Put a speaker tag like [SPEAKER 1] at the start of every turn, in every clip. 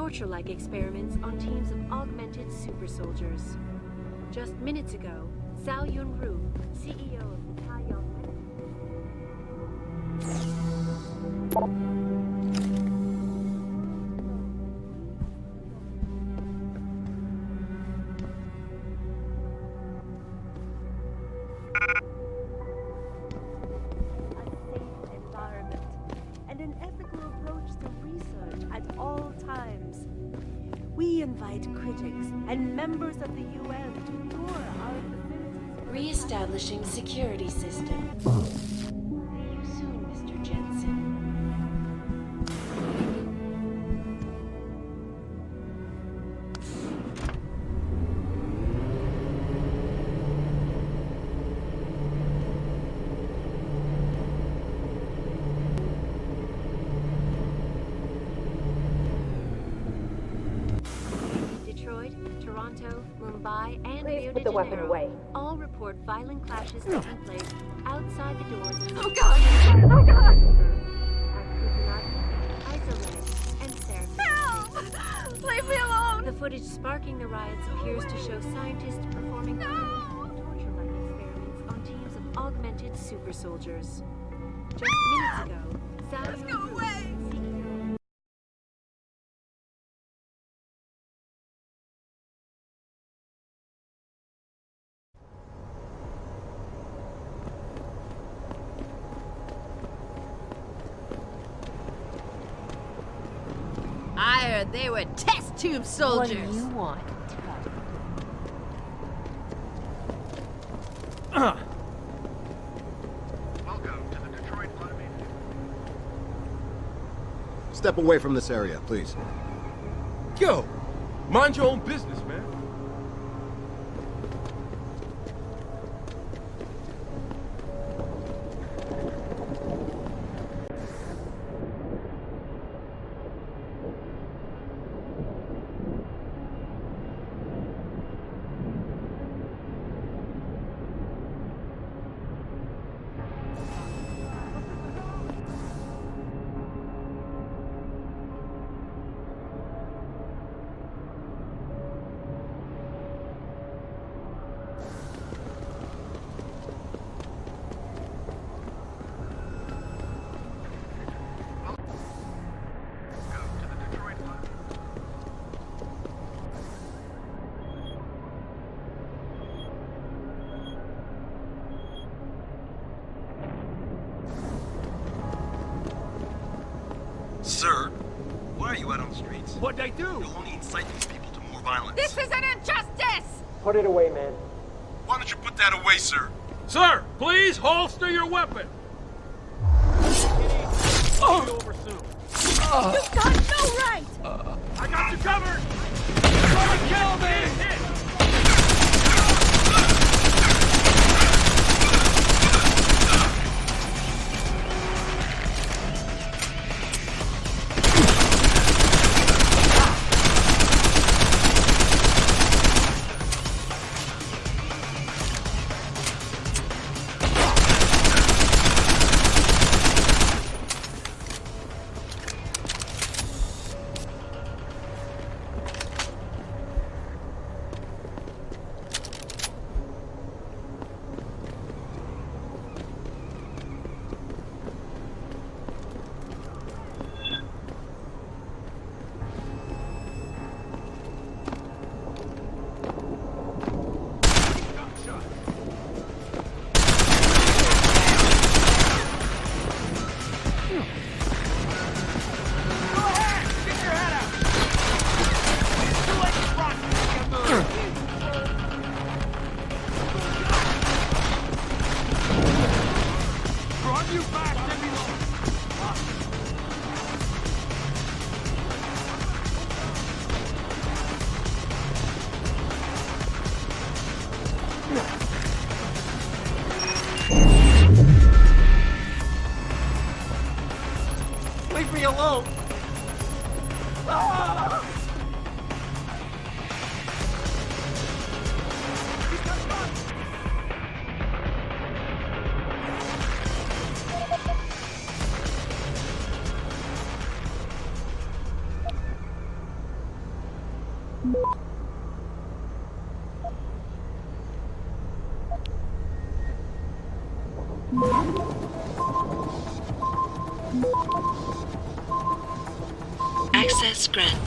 [SPEAKER 1] torture-like experiments on teams of augmented super soldiers. Just minutes ago, Zhao Yunru, CEO of the Taiyang environment and an ethical approach to research at all times. We invite critics and members of the UN to tour our facilities. Re-establishing security system. See you soon, Mr. Jensen. Toronto, Mumbai, and Rio de Janeiro all report violent clashes taking place outside the doors of the
[SPEAKER 2] Oh God!
[SPEAKER 1] and
[SPEAKER 2] Help! Leave me alone!
[SPEAKER 1] The footage sparking the riots appears to show scientists performing torture-like experiments on teams of augmented super soldiers. Just minutes ago,
[SPEAKER 2] Let's go away! I heard they were test tube soldiers.
[SPEAKER 3] What do you want?
[SPEAKER 4] Welcome to the Detroit Automated.
[SPEAKER 5] Step away from this area, please.
[SPEAKER 6] Yo, mind your own business, man.
[SPEAKER 4] Sir, why are you out on the streets?
[SPEAKER 6] What'd they do?
[SPEAKER 4] You'll only incite these people to more violence.
[SPEAKER 2] This is an injustice!
[SPEAKER 7] Put it away, man.
[SPEAKER 4] Why don't you put that away, sir?
[SPEAKER 6] Sir, please holster your weapon. Get over soon.
[SPEAKER 2] You've got no right!
[SPEAKER 6] I got you covered. Try to kill me.
[SPEAKER 3] Access granted.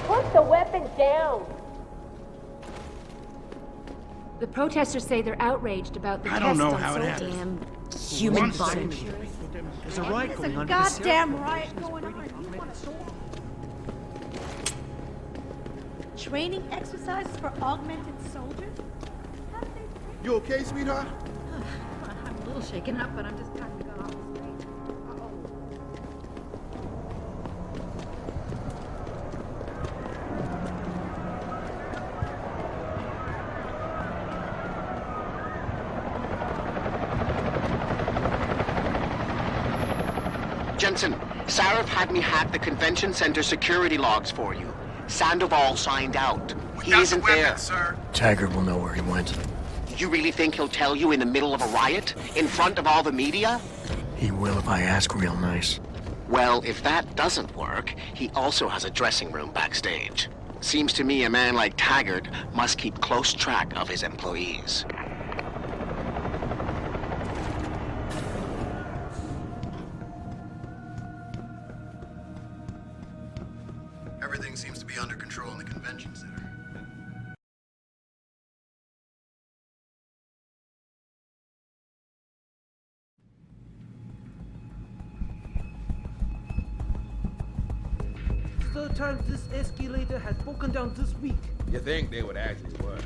[SPEAKER 1] Put the weapon down!
[SPEAKER 7] The protesters say they're outraged about the
[SPEAKER 6] I
[SPEAKER 7] test
[SPEAKER 6] don't know
[SPEAKER 7] on
[SPEAKER 6] how it
[SPEAKER 7] soldiers.
[SPEAKER 6] happened.
[SPEAKER 2] Human body.
[SPEAKER 6] There's a riot going on.
[SPEAKER 1] Goddamn riot going on. You want to training exercises for augmented soldiers?
[SPEAKER 5] You okay, sweetheart?
[SPEAKER 2] I'm a little shaken up, but I'm just glad we got off the street.
[SPEAKER 8] Jensen, Sarif had me hack the convention center security logs for you. Sandoval signed out. He isn't there.
[SPEAKER 4] Sir.
[SPEAKER 9] Taggart will know where he went.
[SPEAKER 8] You really think he'll tell you in the middle of a riot? In front of all the media?
[SPEAKER 9] He will if I ask real nice.
[SPEAKER 8] Well, if that doesn't work, he also has a dressing room backstage. Seems to me a man like Taggart must keep close track of his employees.
[SPEAKER 5] Everything seems to be under control in the convention center.
[SPEAKER 10] Third time this escalator has broken down this week.
[SPEAKER 6] You think they would actually work?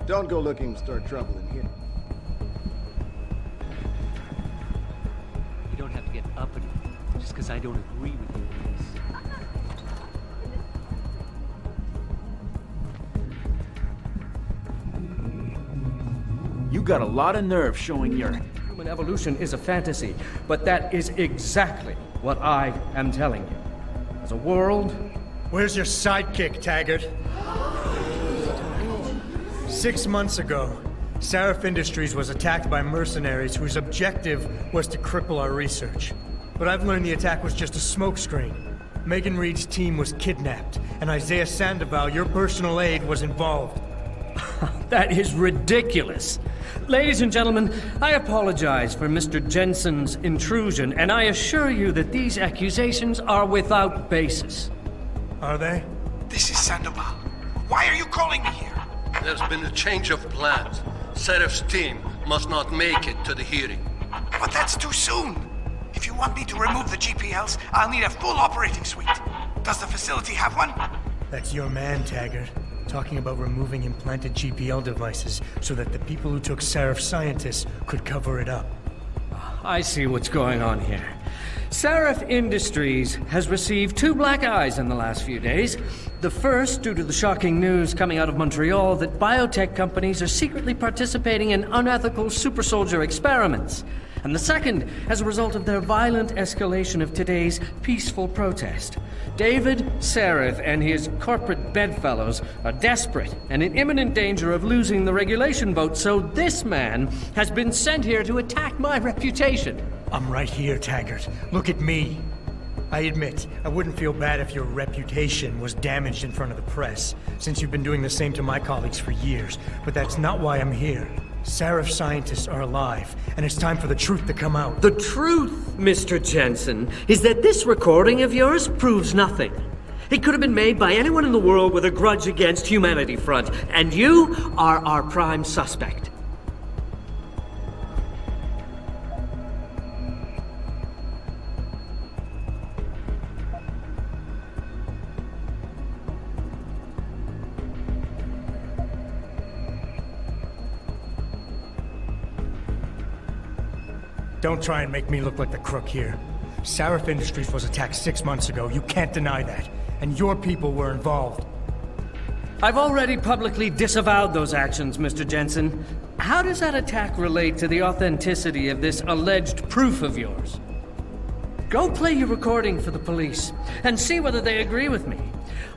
[SPEAKER 5] Don't go looking to start trouble in here.
[SPEAKER 10] You don't have to get uppity just because I don't agree with you.
[SPEAKER 11] You got a lot of nerve showing your...
[SPEAKER 10] Human evolution is a fantasy, but that is exactly what I am telling you. As a world...
[SPEAKER 12] Where's your sidekick, Taggart? 6 months ago, Sarif Industries was attacked by mercenaries whose objective was to cripple our research. But I've learned the attack was just a smokescreen. Megan Reed's team was kidnapped, and Isaiah Sandoval, your personal aide, was involved.
[SPEAKER 10] That is ridiculous. Ladies and gentlemen, I apologize for Mr. Jensen's intrusion, and I assure you that these accusations are without basis.
[SPEAKER 12] Are they?
[SPEAKER 6] This is Sandoval. Why are you calling me here?
[SPEAKER 13] There's been a change of plans. Serif's team must not make it to the hearing.
[SPEAKER 6] But that's too soon. If you want me to remove the GPLs, I'll need a full operating suite. Does the facility have one?
[SPEAKER 12] That's your man, Taggart. Talking about removing implanted GPL devices so that the people who took Sarif scientists could cover it up.
[SPEAKER 10] I see what's going on here. Seraph Industries has received 2 black eyes in the last few days. The first, due to the shocking news coming out of Montreal that biotech companies are secretly participating in unethical super soldier experiments. And the second, as a result of their violent escalation of today's peaceful protest. David Seraph and his corporate bedfellows are desperate and in imminent danger of losing the regulation vote, so this man has been sent here to attack my reputation.
[SPEAKER 12] I'm right here, Taggart. Look at me. I admit, I wouldn't feel bad if your reputation was damaged in front of the press, since you've been doing the same to my colleagues for years, but that's not why I'm here. Seraph scientists are alive, and it's time for the truth to come out.
[SPEAKER 10] The truth, Mr. Jensen, is that this recording of yours proves nothing. It could have been made by anyone in the world with a grudge against Humanity Front, and you are our prime suspect.
[SPEAKER 12] Don't try and make me look like the crook here. Seraph Industries was attacked 6 months ago. You can't deny that. And your people were involved.
[SPEAKER 10] I've already publicly disavowed those actions, Mr. Jensen. How does that attack relate to the authenticity of this alleged proof of yours? Go play your recording for the police and see whether they agree with me.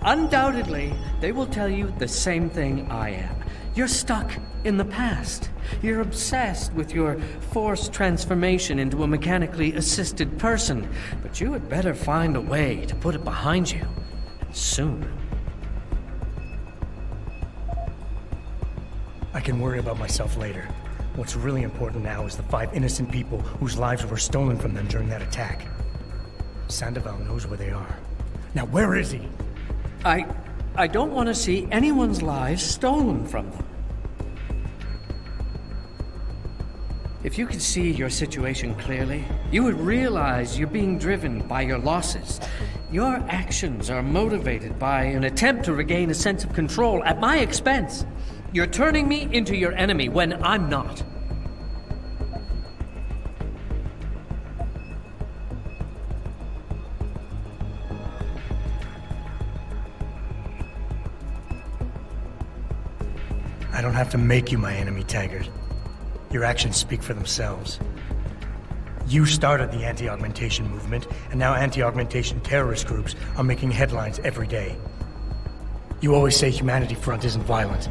[SPEAKER 10] Undoubtedly, they will tell you the same thing I am. You're stuck in the past. You're obsessed with your forced transformation into a mechanically assisted person. But you had better find a way to put it behind you. And soon.
[SPEAKER 12] I can worry about myself later. What's really important now is the 5 innocent people whose lives were stolen from them during that attack. Sandoval knows where they are. Now where is he?
[SPEAKER 10] I don't want to see anyone's lives stolen from them. If you could see your situation clearly, you would realize you're being driven by your losses. Your actions are motivated by an attempt to regain a sense of control at my expense. You're turning me into your enemy when I'm not.
[SPEAKER 12] I don't have to make you my enemy, Taggart. Your actions speak for themselves. You started the anti-augmentation movement, and now anti-augmentation terrorist groups are making headlines every day. You always say Humanity Front isn't violent.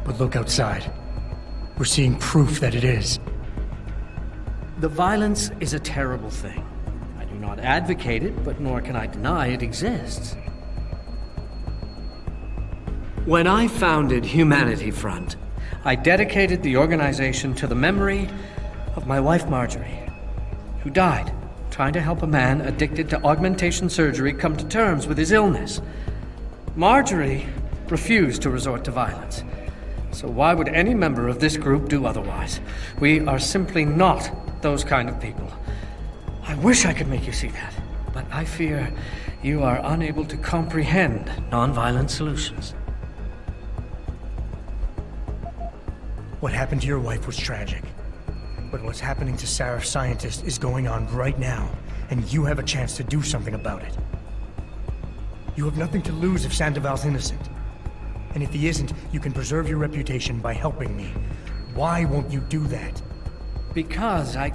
[SPEAKER 12] But look outside. We're seeing proof that it is.
[SPEAKER 10] The violence is a terrible thing. I do not advocate it, but nor can I deny it exists. When I founded Humanity Front, I dedicated the organization to the memory of my wife Marjorie, who died trying to help a man addicted to augmentation surgery come to terms with his illness. Marjorie refused to resort to violence. So why would any member of this group do otherwise? We are simply not those kind of people. I wish I could make you see that, but I fear you are unable to comprehend non-violent solutions.
[SPEAKER 12] What happened to your wife was tragic. But what's happening to Seraph scientists is going on right now, and you have a chance to do something about it. You have nothing to lose if Sandoval's innocent. And if he isn't, you can preserve your reputation by helping me. Why won't you do that?
[SPEAKER 10] Because I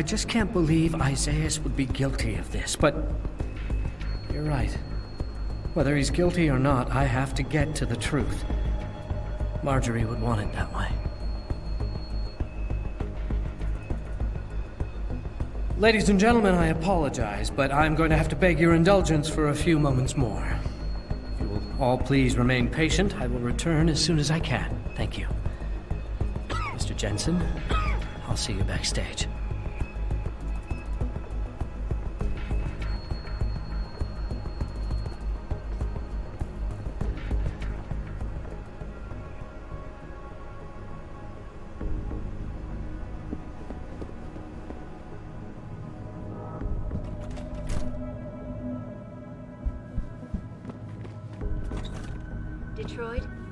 [SPEAKER 10] just can't believe Isaias would be guilty of this, but you're right. Whether he's guilty or not, I have to get to the truth. Marjorie would want it that way. Ladies and gentlemen, I apologize, but I'm going to have to beg your indulgence for a few moments more. If you will all please remain patient, I will return as soon as I can. Thank you. Mr. Jensen, I'll see you backstage.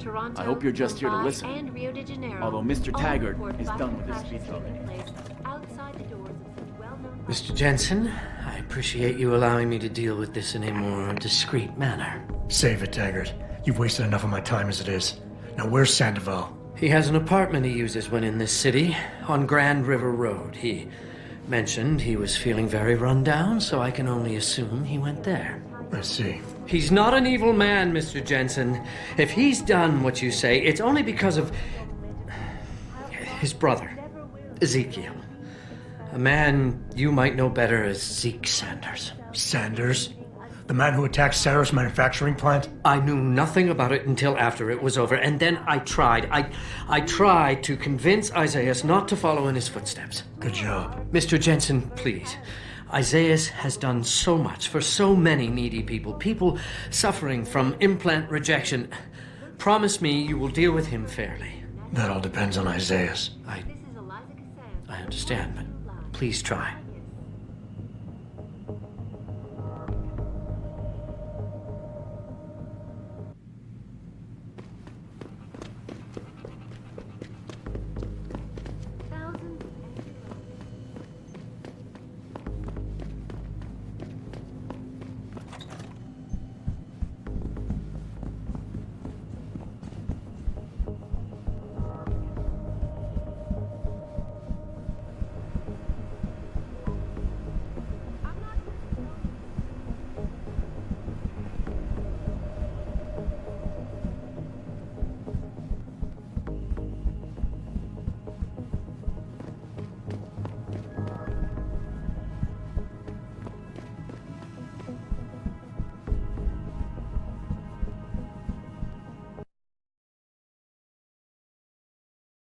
[SPEAKER 7] Toronto,
[SPEAKER 11] I hope you're just here to
[SPEAKER 7] Mumbai,
[SPEAKER 11] listen.
[SPEAKER 7] and Rio de Janeiro.
[SPEAKER 11] Although Mr.
[SPEAKER 7] All
[SPEAKER 11] Taggart
[SPEAKER 7] report
[SPEAKER 11] is done with his
[SPEAKER 7] violent
[SPEAKER 11] speech
[SPEAKER 7] crashes taking
[SPEAKER 11] already.
[SPEAKER 7] place outside the doors of some well-known...
[SPEAKER 10] Mr. Jensen, I appreciate you allowing me to deal with this in a more discreet manner.
[SPEAKER 12] Save it, Taggart. You've wasted enough of my time as it is. Now where's Sandoval?
[SPEAKER 10] He has an apartment he uses when in this city, on Grand River Road. He mentioned he was feeling very run down, so I can only assume he went there.
[SPEAKER 12] I see.
[SPEAKER 10] He's not an evil man, Mr. Jensen. If he's done what you say, it's only because of his brother, Ezekiel. A man you might know better as Zeke Sanders.
[SPEAKER 12] Sanders? The man who attacked Sarah's manufacturing plant?
[SPEAKER 10] I knew nothing about it until after it was over, and then I tried. I tried to convince Isaiah not to follow in his footsteps.
[SPEAKER 12] Good job.
[SPEAKER 10] Mr. Jensen, please. Isaiah has done so much for so many needy people suffering from implant rejection. Promise me you will deal with him fairly.
[SPEAKER 12] That all depends on Isaiah.
[SPEAKER 10] I understand, but please try.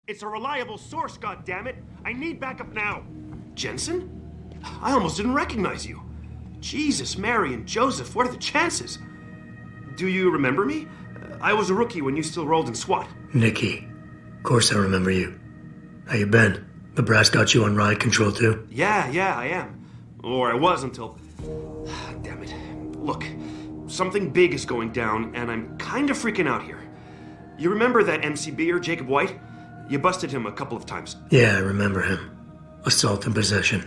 [SPEAKER 14] It's a reliable source, goddammit! I need backup now! Jensen? I almost didn't recognize you. Jesus, Mary, and Joseph, what are the chances? Do you remember me? I was a rookie when you still rolled in SWAT.
[SPEAKER 12] Nikki. Of course I remember you. How you been? The brass got you on ride control too?
[SPEAKER 14] Yeah, I am. Or I was until... Damn it. Look, something big is going down, and I'm kind of freaking out here. You remember that MCBer, Jacob White? You busted him a couple of times.
[SPEAKER 12] Yeah, I remember him. Assault and possession.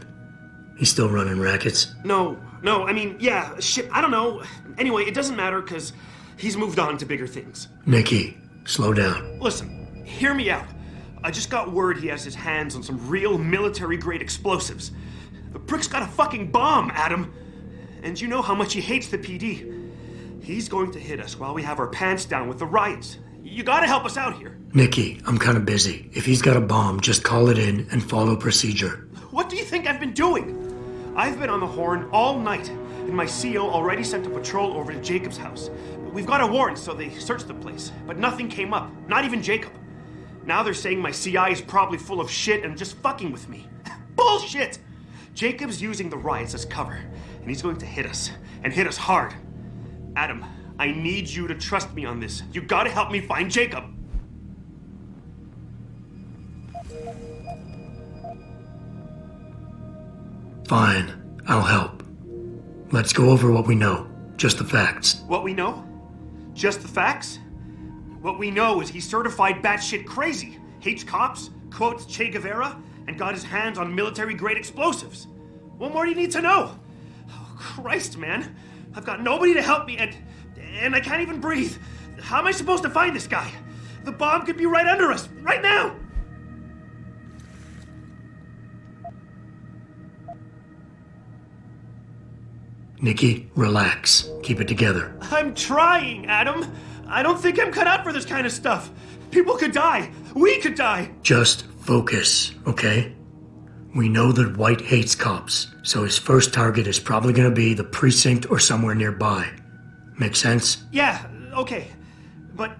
[SPEAKER 12] He's still running rackets?
[SPEAKER 14] No, I mean, yeah, shit, I don't know. Anyway, it doesn't matter, because he's moved on to bigger things.
[SPEAKER 12] Nikki, slow down.
[SPEAKER 14] Listen, hear me out. I just got word he has his hands on some real military-grade explosives. The prick's got a fucking bomb, Adam. And you know how much he hates the PD. He's going to hit us while we have our pants down with the riots. You gotta help us out here.
[SPEAKER 12] Nikki, I'm kinda busy. If he's got a bomb, just call it in and follow procedure.
[SPEAKER 14] What do you think I've been doing? I've been on the horn all night, and my CO already sent a patrol over to Jacob's house. We've got a warrant, so they searched the place, but nothing came up, not even Jacob. Now they're saying my CI is probably full of shit and just fucking with me. Bullshit! Jacob's using the riots as cover, and he's going to hit us, and hit us hard. Adam, I need you to trust me on this. You gotta help me find Jacob.
[SPEAKER 12] Fine, I'll help. Let's go over what we know. Just the facts.
[SPEAKER 14] What we know? Just the facts? What we know is he's certified batshit crazy, hates cops, quotes Che Guevara, and got his hands on military-grade explosives. What more do you need to know? Oh, Christ, man. I've got nobody to help me, and I can't even breathe. How am I supposed to find this guy? The bomb could be right under us, right now!
[SPEAKER 12] Nikki, relax. Keep it together.
[SPEAKER 14] I'm trying, Adam. I don't think I'm cut out for this kind of stuff. People could die. We could die.
[SPEAKER 12] Just focus, okay? We know that White hates cops, so his first target is probably gonna be the precinct or somewhere nearby. Make sense?
[SPEAKER 14] Yeah, okay. But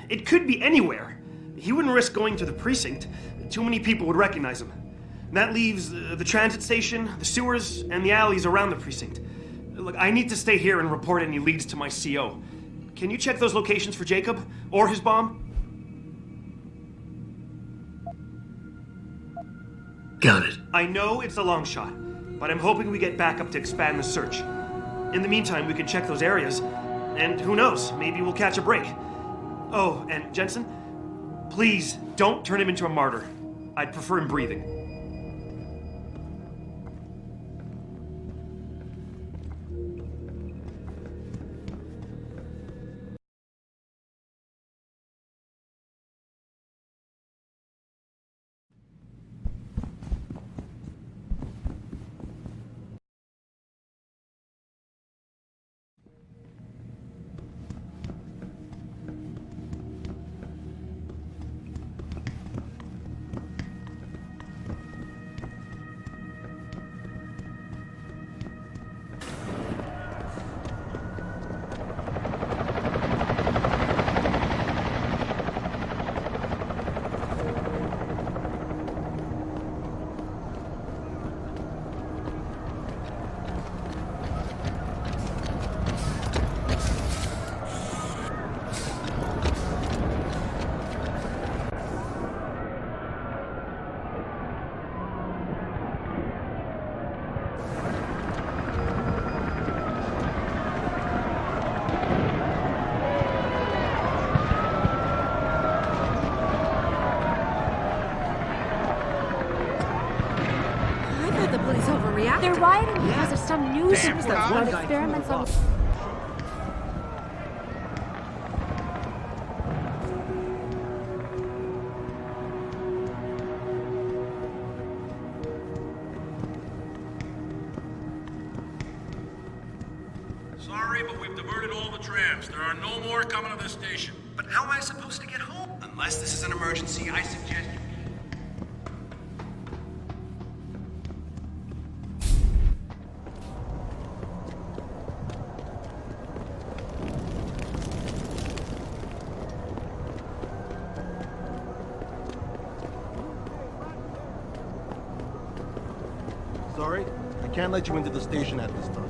[SPEAKER 14] it could be anywhere. He wouldn't risk going to the precinct. Too many people would recognize him. That leaves the transit station, the sewers, and the alleys around the precinct. Look, I need to stay here and report any leads to my CO. Can you check those locations for Jacob? Or his bomb?
[SPEAKER 12] Got it.
[SPEAKER 14] I know it's a long shot, but I'm hoping we get backup to expand the search. In the meantime, we can check those areas, and who knows, maybe we'll catch a break. Oh, and Jensen, please don't turn him into a martyr. I'd prefer him breathing.
[SPEAKER 7] They're rioting because of some news about experiments on...
[SPEAKER 15] Sorry, but we've diverted all the trams. There are no more coming to this station.
[SPEAKER 5] But how am I supposed to get home? Unless this is an emergency, I suggest you...
[SPEAKER 16] Sorry, I can't let you into the station at this time.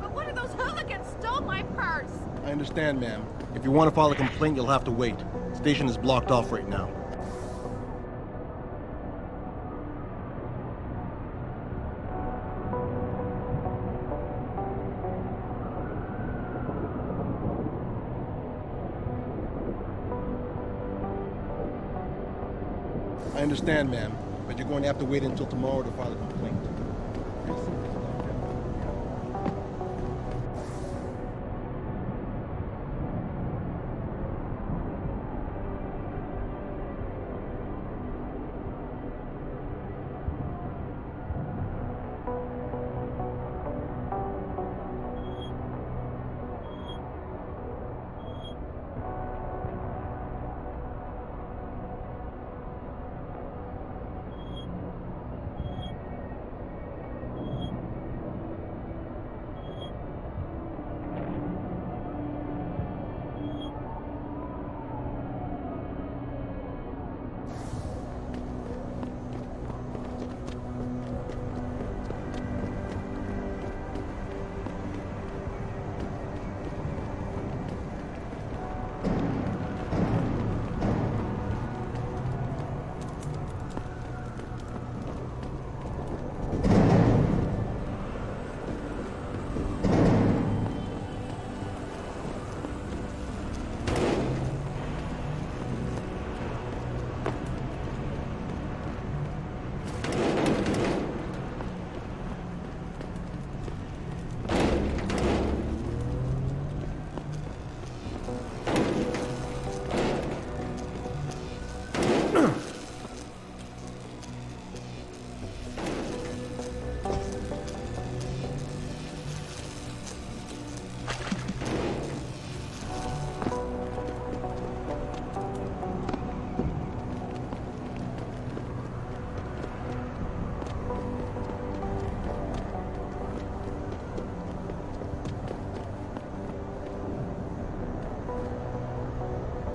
[SPEAKER 2] But one of those hooligans stole my purse!
[SPEAKER 16] I understand, ma'am. If you want to file a complaint, you'll have to wait. The station is blocked off right now. I understand, ma'am, but you're going to have to wait until tomorrow to file a complaint.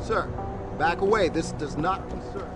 [SPEAKER 16] Sir, back away. This does not concern.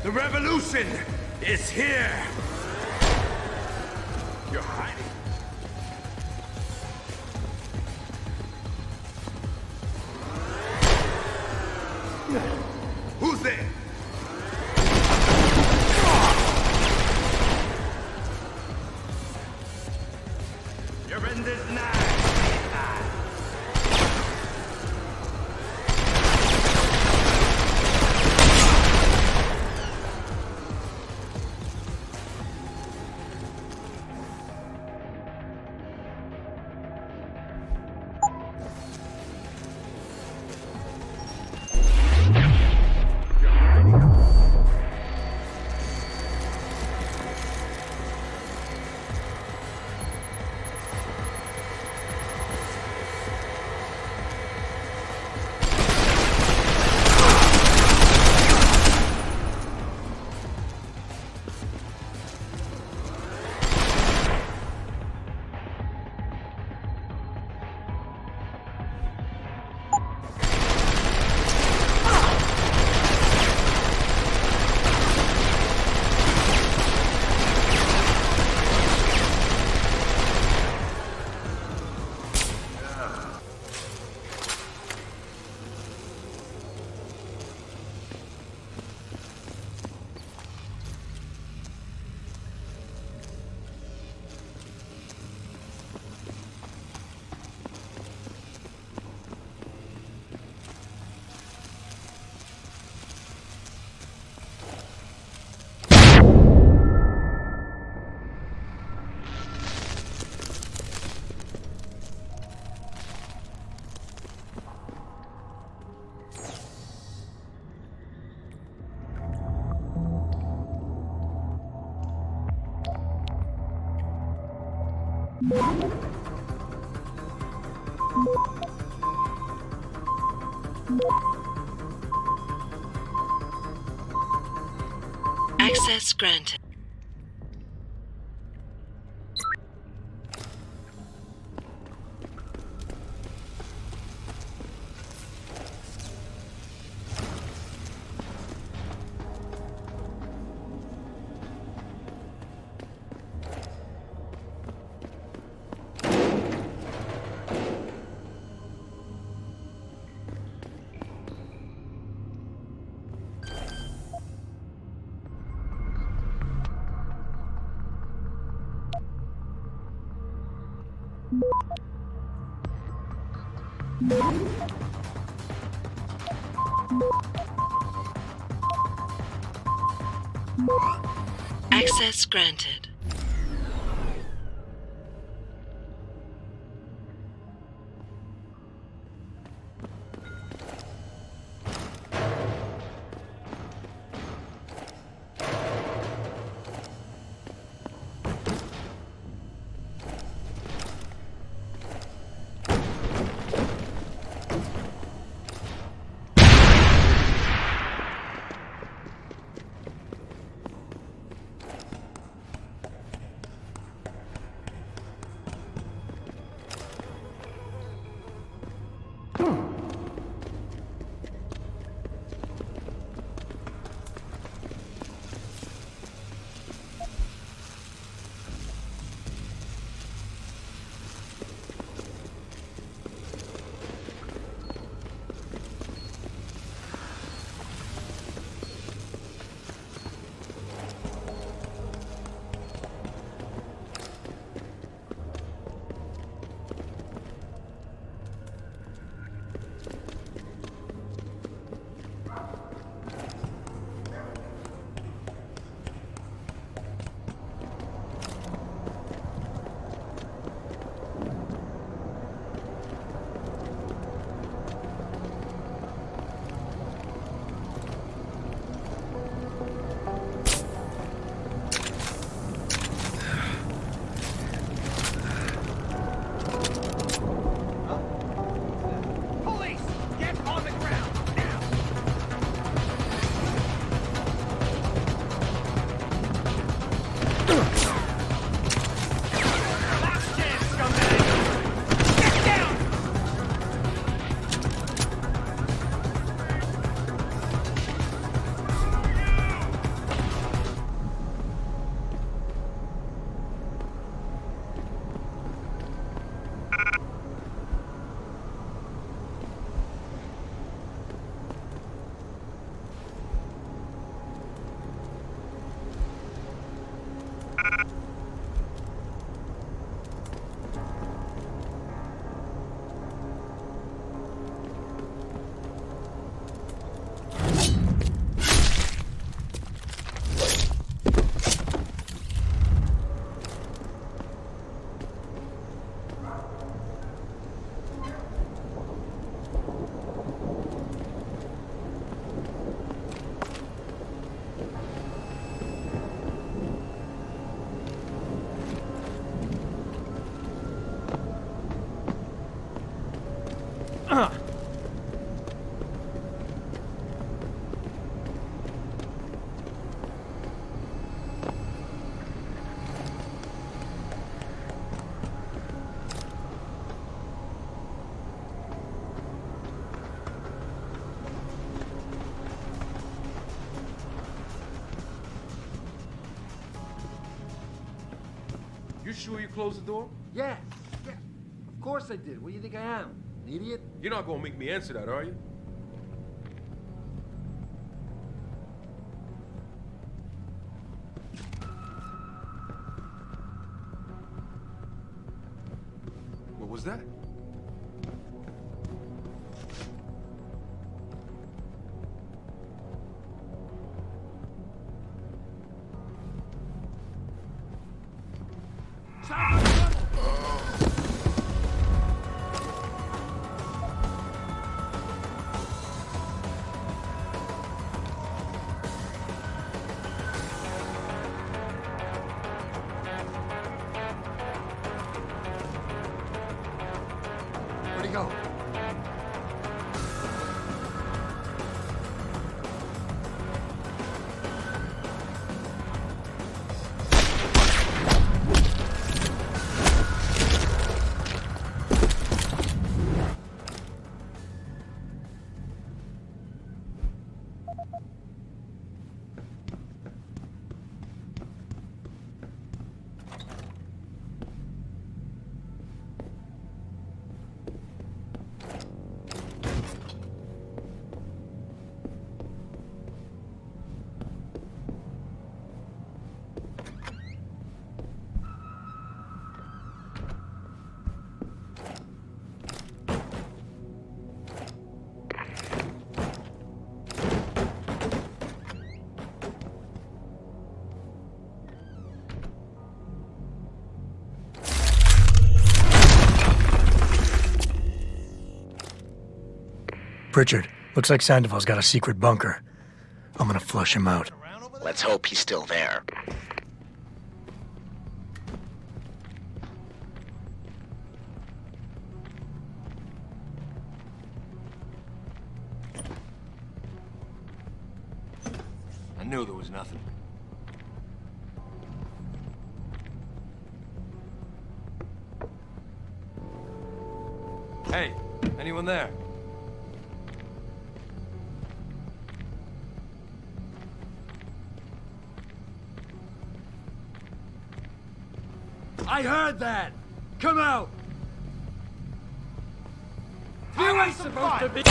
[SPEAKER 15] The revolution is here! You're hiding. Who's there? You're in this now.
[SPEAKER 3] Access granted. Access granted.
[SPEAKER 17] You sure you closed the door?
[SPEAKER 18] Yeah. Of course I did. What do you think I am? An idiot?
[SPEAKER 17] You're not gonna make me answer that, are you? What was that?
[SPEAKER 18] Where'd he go?
[SPEAKER 9] Pritchard, looks like Sandoval's got a secret bunker. I'm gonna flush him out.
[SPEAKER 8] Let's hope he's still there.
[SPEAKER 18] I knew there was nothing. Hey, anyone there? I heard that! Come out! You ain't supposed to be...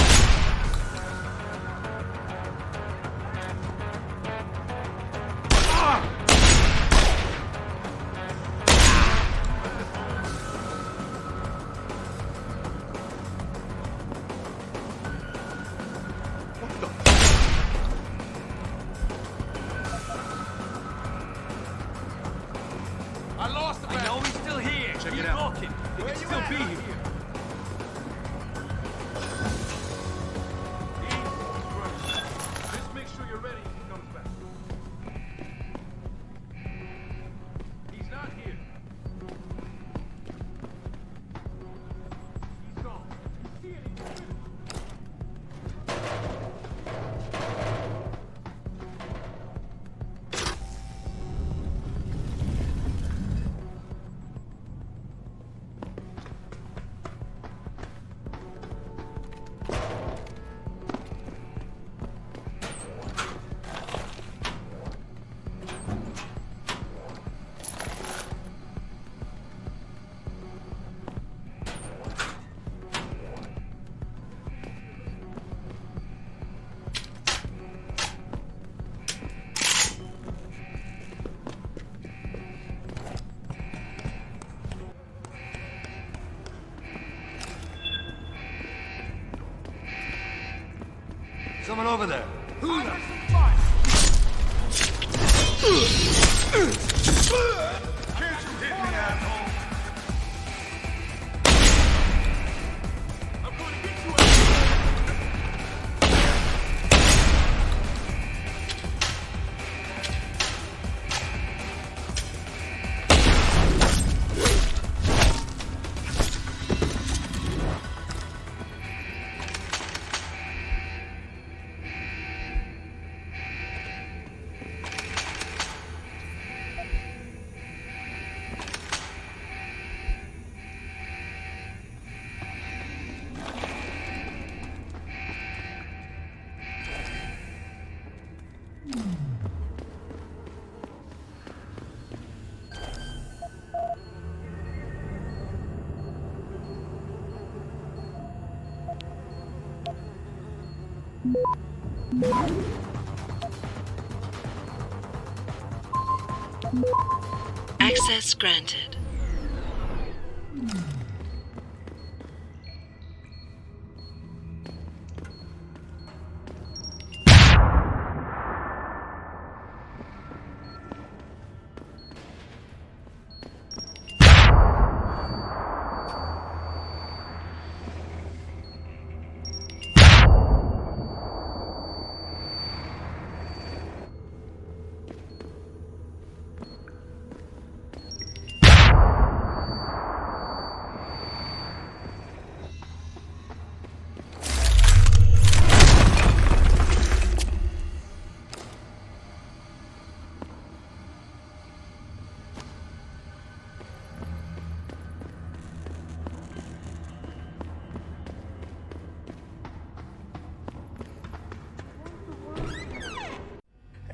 [SPEAKER 18] I lost the I know he's still here. Check it out. He could still be here. Just make sure you're ready when he comes back. He's not here. He's gone. You see it? Someone over there. Who the...
[SPEAKER 15] Can't you hit me, asshole? I'm gonna get you
[SPEAKER 3] Access granted.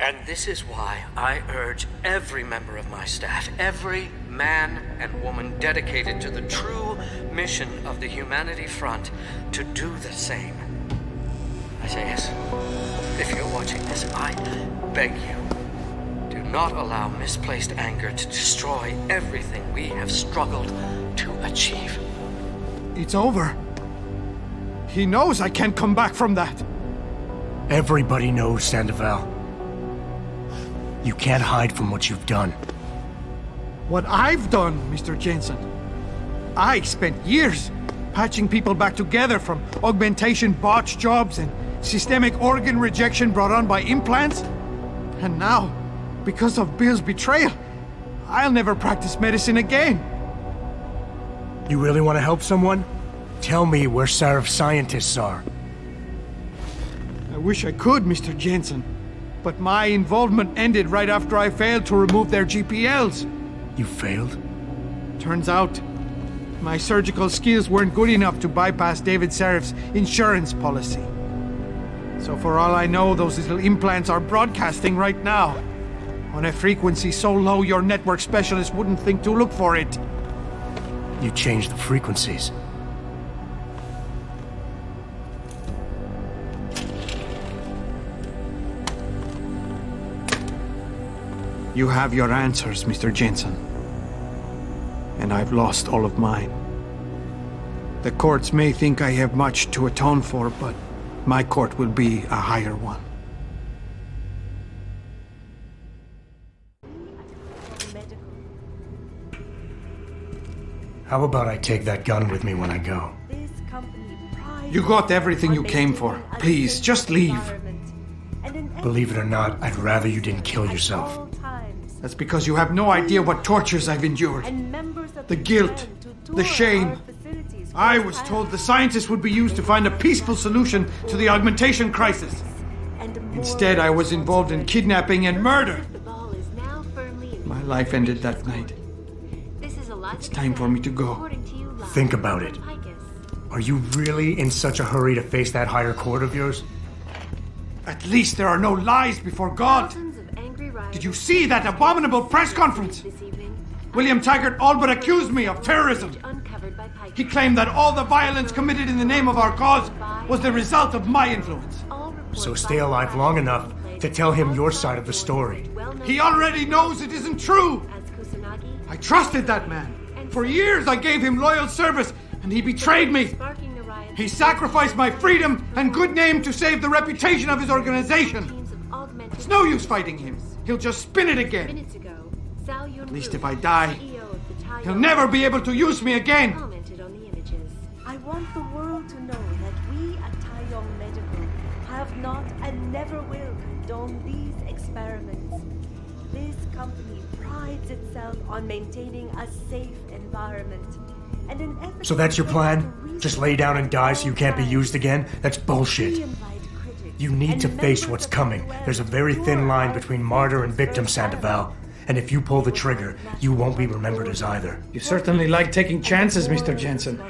[SPEAKER 10] And this is why I urge every member of my staff, every man and woman dedicated to the true mission of the Humanity Front, to do the same. Isaias, if you're watching this, I beg you, do not allow misplaced anger to destroy everything we have struggled to achieve.
[SPEAKER 6] It's over. He knows I can't come back from that.
[SPEAKER 9] Everybody knows, Sandoval. You can't hide from what you've done.
[SPEAKER 6] What I've done, Mr. Jensen. I spent years patching people back together from augmentation botch jobs and systemic organ rejection brought on by implants. And now, because of Bill's betrayal, I'll never practice medicine again.
[SPEAKER 9] You really want to help someone? Tell me where Sarif's scientists are.
[SPEAKER 6] I wish I could, Mr. Jensen. But my involvement ended right after I failed to remove their GPLs.
[SPEAKER 9] You failed?
[SPEAKER 6] Turns out, my surgical skills weren't good enough to bypass David Sarif's insurance policy. So for all I know, those little implants are broadcasting right now. On a frequency so low your network specialist wouldn't think to look for it.
[SPEAKER 9] You changed the frequencies.
[SPEAKER 6] You have your answers, Mr. Jensen. And I've lost all of mine. The courts may think I have much to atone for, but my court will be a higher one.
[SPEAKER 9] How about I take that gun with me when I go?
[SPEAKER 6] You got everything you came for. Please, just leave.
[SPEAKER 9] Believe it or not, I'd rather you didn't kill yourself.
[SPEAKER 6] That's because you have no idea what tortures I've endured. The guilt, the shame. I was told the scientists would be used to find a peaceful solution to the augmentation crisis. Instead, I was involved in kidnapping and murder. My life ended that night. It's time for me to go.
[SPEAKER 9] Think about it. Are you really in such a hurry to face that higher court of yours?
[SPEAKER 6] At least there are no lies before God. Did you see that abominable press conference? William Taggart all but accused me of terrorism. He claimed that all the violence committed in the name of our cause was the result of my influence.
[SPEAKER 9] So stay alive long enough to tell him your side of the story.
[SPEAKER 6] He already knows it isn't true. I trusted that man. For years I gave him loyal service, and he betrayed me. He sacrificed my freedom and good name to save the reputation of his organization. It's no use fighting him. He'll just spin it again. At least if I die, he'll never be able to use me again.
[SPEAKER 1] I want the world to know that we at Taeyong Medical have not and never will condone these experiments. This company prides itself on maintaining a safe environment. And in effort
[SPEAKER 9] So that's your plan? Just lay down and die so you can't be used again? That's bullshit. You need to face what's coming. There's a very thin line between martyr and victim, Sandoval. And if you pull the trigger, you won't be remembered as either.
[SPEAKER 6] You certainly like taking chances, Mr. Jensen.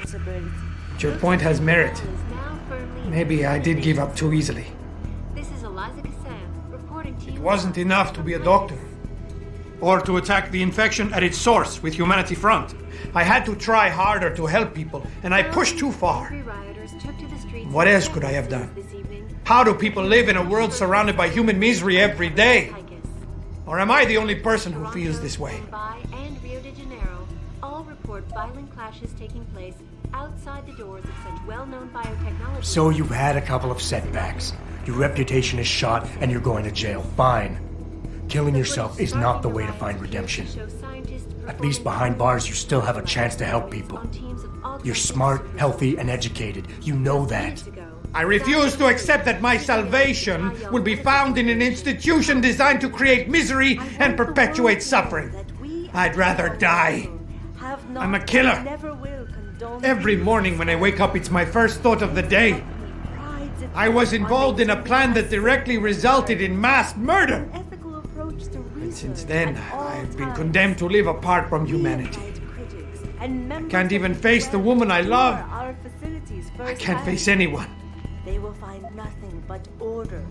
[SPEAKER 6] But your point has merit. Maybe I did give up too easily. It wasn't enough to be a doctor. Or to attack the infection at its source with Humanity Front. I had to try harder to help people, and I pushed too far. What else could I have done? How do people live in a world surrounded by human misery every day? Or am I the only person who feels this way?
[SPEAKER 19] Mumbai and Rio de Janeiro all report violent clashes taking place outside the doors of such well-known biotechnology.
[SPEAKER 9] So you've had a couple of setbacks. Your reputation is shot and you're going to jail. Fine. Killing yourself is not the way to find redemption. At least behind bars you still have a chance to help people. You're smart, healthy, and educated. You know that.
[SPEAKER 6] I refuse to accept that my salvation will be found in an institution designed to create misery and perpetuate suffering. I'd rather die. I'm a killer. Every morning when I wake up, it's my first thought of the day. I was involved in a plan that directly resulted in mass murder. And since then, I've been condemned to live apart from humanity. I can't even face the woman I love. I can't face anyone.
[SPEAKER 1] They will find nothing but order,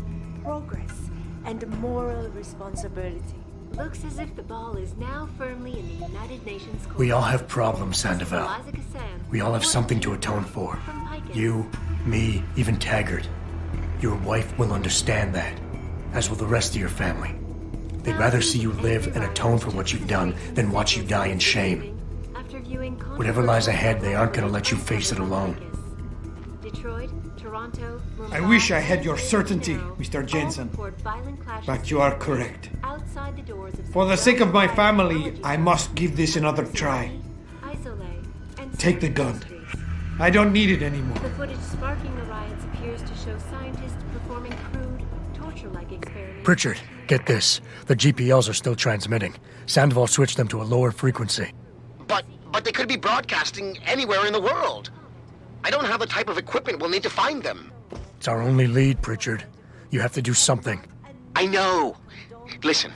[SPEAKER 1] progress, and moral responsibility.
[SPEAKER 19] Looks as if the ball is now firmly in the United Nations court.
[SPEAKER 9] We all have problems, Sandoval. We all have something to atone for. You, me, even Taggart. Your wife will understand that, as will the rest of your family. They'd rather see you live and atone for what you've done than watch you die in shame. Whatever lies ahead, they aren't going to let you face it alone.
[SPEAKER 19] Detroit, Toronto, Mumbai,
[SPEAKER 6] I wish I had your certainty, Mr. Jensen. But you are correct. For the sake of my family, I must give this another try. Take the gun. I don't need it anymore.
[SPEAKER 19] The footage sparking the riots appears to show scientists performing crude, torture-like experiments.
[SPEAKER 9] Pritchard, get this. The GPLs are still transmitting. Sandoval switched them to a lower frequency.
[SPEAKER 8] But they could be broadcasting anywhere in the world. I don't have the type of equipment we'll need to find them.
[SPEAKER 9] It's our only lead, Pritchard. You have to do something.
[SPEAKER 8] I know. Listen,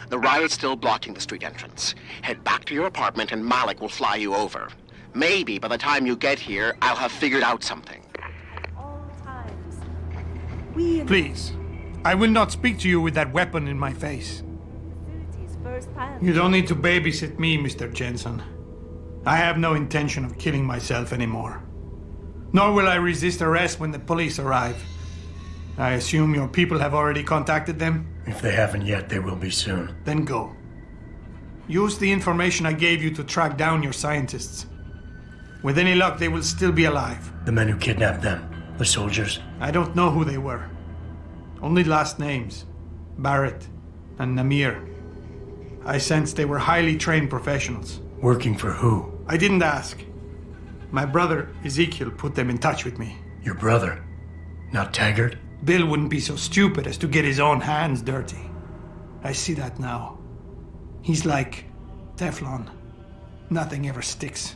[SPEAKER 8] the riot's still blocking the street entrance. Head back to your apartment and Malik will fly you over. Maybe by the time you get here, I'll have figured out something.
[SPEAKER 6] Please, I will not speak to you with that weapon in my face. You don't need to babysit me, Mr. Jensen. I have no intention of killing myself anymore. Nor will I resist arrest when the police arrive. I assume your people have already contacted them?
[SPEAKER 9] If they haven't yet, they will be soon.
[SPEAKER 6] Then go. Use the information I gave you to track down your scientists. With any luck, they will still be alive.
[SPEAKER 9] The men who kidnapped them, the soldiers?
[SPEAKER 6] I don't know who they were. Only last names. Barrett and Namir. I sensed they were highly trained professionals.
[SPEAKER 9] Working for who?
[SPEAKER 6] I didn't ask. My brother, Ezekiel, put them in touch with me.
[SPEAKER 9] Your brother? Not Taggart?
[SPEAKER 6] Bill wouldn't be so stupid as to get his own hands dirty. I see that now. He's like Teflon. Nothing ever sticks.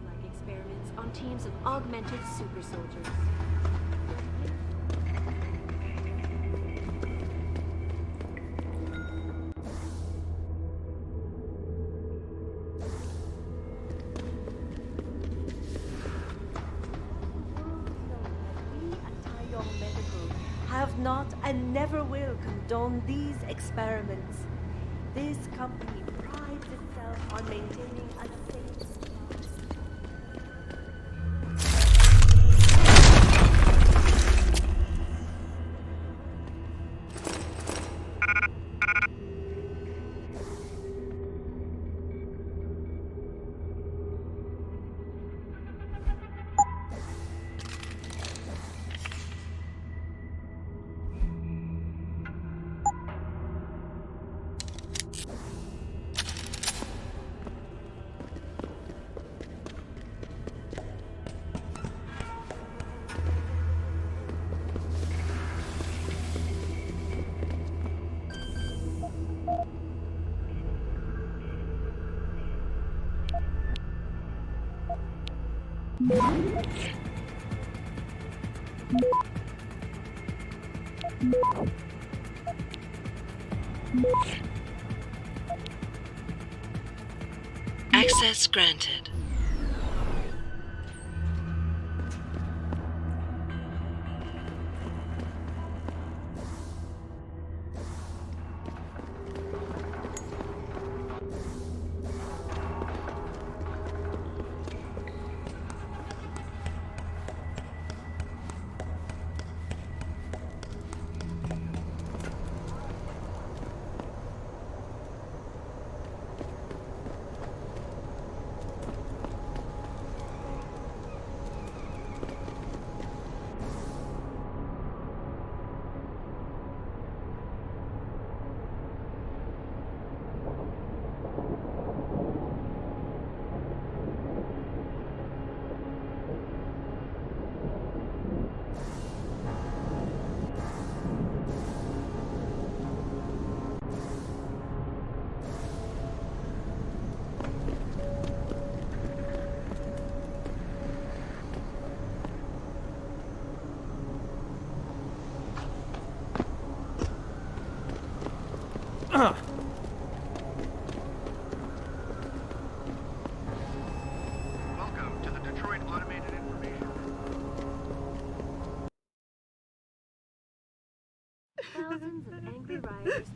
[SPEAKER 19] Like experiments on teams of augmented super soldiers.
[SPEAKER 1] Have not and never will condone these experiments. This company prides itself on maintaining a safe
[SPEAKER 3] Access granted.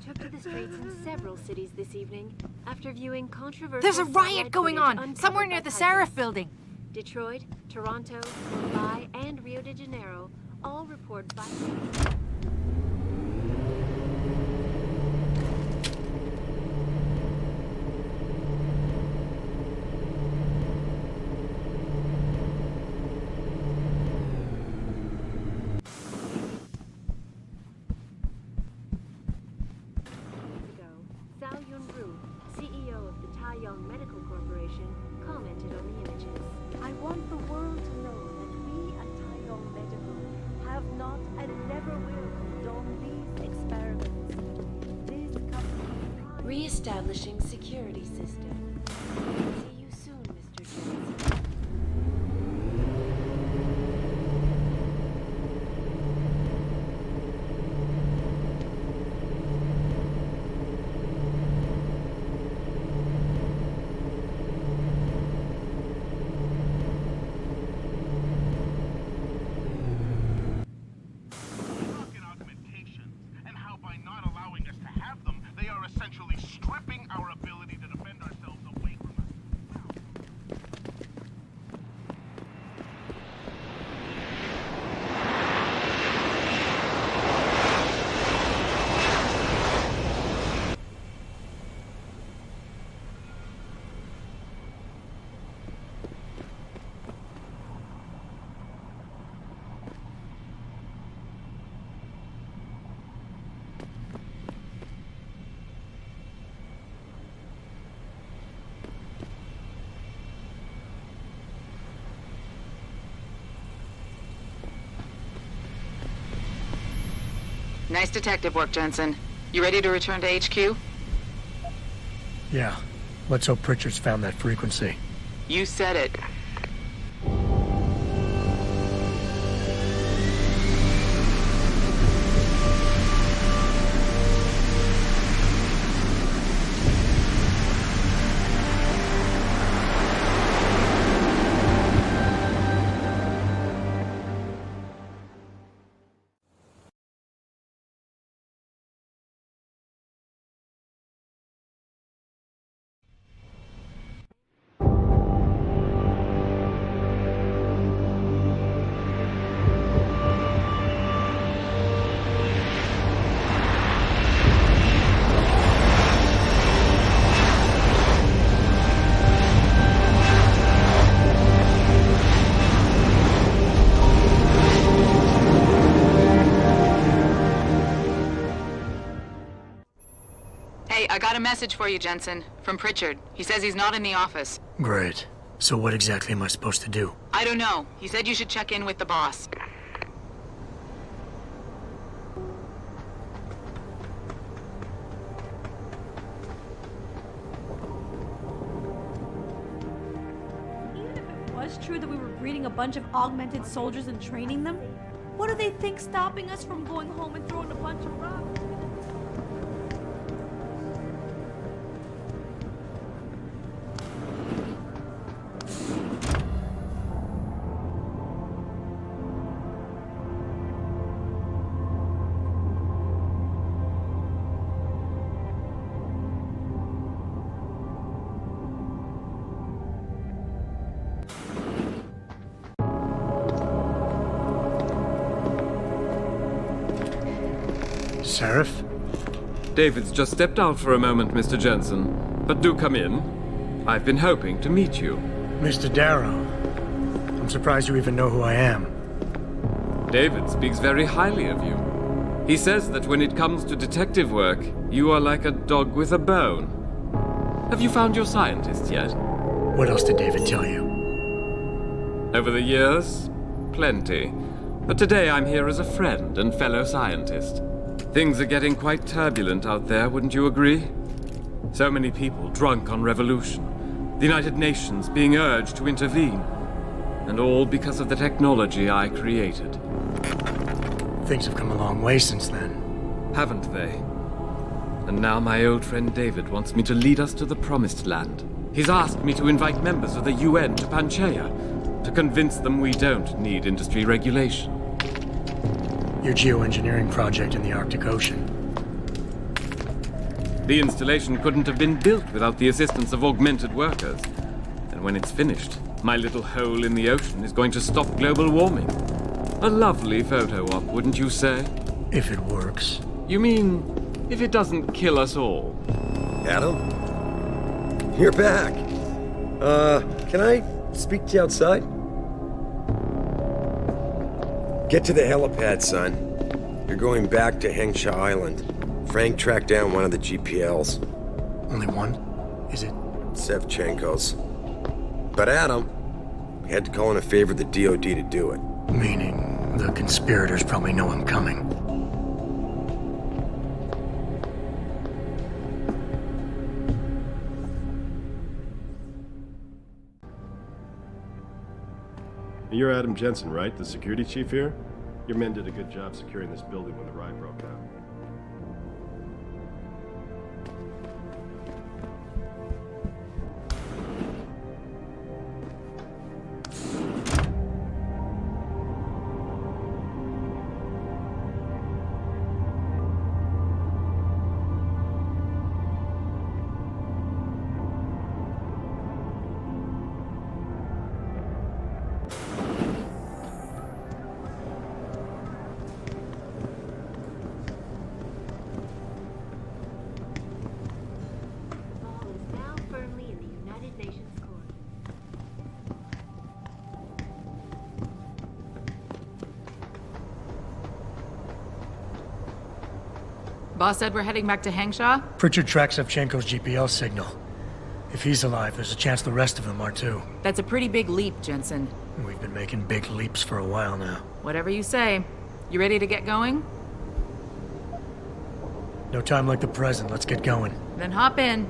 [SPEAKER 19] took to the streets in several cities this evening after viewing controversial.
[SPEAKER 7] There's a riot
[SPEAKER 19] satellite
[SPEAKER 7] going
[SPEAKER 19] footage
[SPEAKER 7] on
[SPEAKER 19] uncovered
[SPEAKER 7] somewhere
[SPEAKER 19] by
[SPEAKER 7] near the
[SPEAKER 19] Pikeys.
[SPEAKER 7] Seraph building.
[SPEAKER 19] Detroit, Toronto, Mumbai, and Rio de Janeiro all report violence.
[SPEAKER 1] I want the world to know that we at Taiyong Medical have not and never will condone these experiments. This company
[SPEAKER 19] Re-establishing security system. See you soon, Mr. Johnson.
[SPEAKER 15] essentially stripping our ability to defend ourselves away from us.
[SPEAKER 20] Nice detective work, Jensen. You ready to return to HQ?
[SPEAKER 9] Yeah. Let's hope Pritchard's found that frequency.
[SPEAKER 20] You said it. I got a message for you, Jensen, from Pritchard. He says he's not in the office.
[SPEAKER 9] Great. So what exactly am I supposed to do?
[SPEAKER 20] I don't know. He said you should check in with the boss.
[SPEAKER 7] Even if it was true that we were breeding a bunch of augmented soldiers and training them, what do they think stopping us from going home and throwing a bunch of rocks?
[SPEAKER 9] Seraph?
[SPEAKER 21] David's just stepped out for a moment, Mr. Jensen. But do come in. I've been hoping to meet you.
[SPEAKER 9] Mr. Darrow. I'm surprised you even know who I am.
[SPEAKER 21] David speaks very highly of you. He says that when it comes to detective work, you are like a dog with a bone. Have you found your scientist yet?
[SPEAKER 9] What else did David tell you?
[SPEAKER 21] Over the years, plenty. But today I'm here as a friend and fellow scientist. Things are getting quite turbulent out there, wouldn't you agree? So many people drunk on revolution. The United Nations being urged to intervene. And all because of the technology I created.
[SPEAKER 9] Things have come a long way since then.
[SPEAKER 21] Haven't they? And now my old friend David wants me to lead us to the Promised Land. He's asked me to invite members of the UN to Panchaea, to convince them we don't need industry regulation.
[SPEAKER 9] Your geoengineering project in the Arctic Ocean.
[SPEAKER 21] The installation couldn't have been built without the assistance of augmented workers. And when it's finished, my little hole in the ocean is going to stop global warming. A lovely photo op, wouldn't you say?
[SPEAKER 9] If it works.
[SPEAKER 21] You mean, if it doesn't kill us all?
[SPEAKER 4] Adam? You're back. Can I speak to you outside? Get to the helipad, son. You're going back to Hengsha Island. Frank tracked down one of the GPLs.
[SPEAKER 9] Only one? Is it?
[SPEAKER 4] Sevchenko's. But Adam, we had to call in a favor of the DOD to do it.
[SPEAKER 9] Meaning, the conspirators probably know I'm coming.
[SPEAKER 22] You're Adam Jensen, right? The security chief here? Your men did a good job securing this building when the riot broke out.
[SPEAKER 20] Boss said we're heading back to Hengsha?
[SPEAKER 9] Pritchard tracks Sevchenko's GPL signal. If he's alive, there's a chance the rest of them are too.
[SPEAKER 20] That's a pretty big leap, Jensen.
[SPEAKER 9] We've been making big leaps for a while now.
[SPEAKER 20] Whatever you say. You ready to get going?
[SPEAKER 9] No time like the present. Let's get going.
[SPEAKER 20] Then hop in.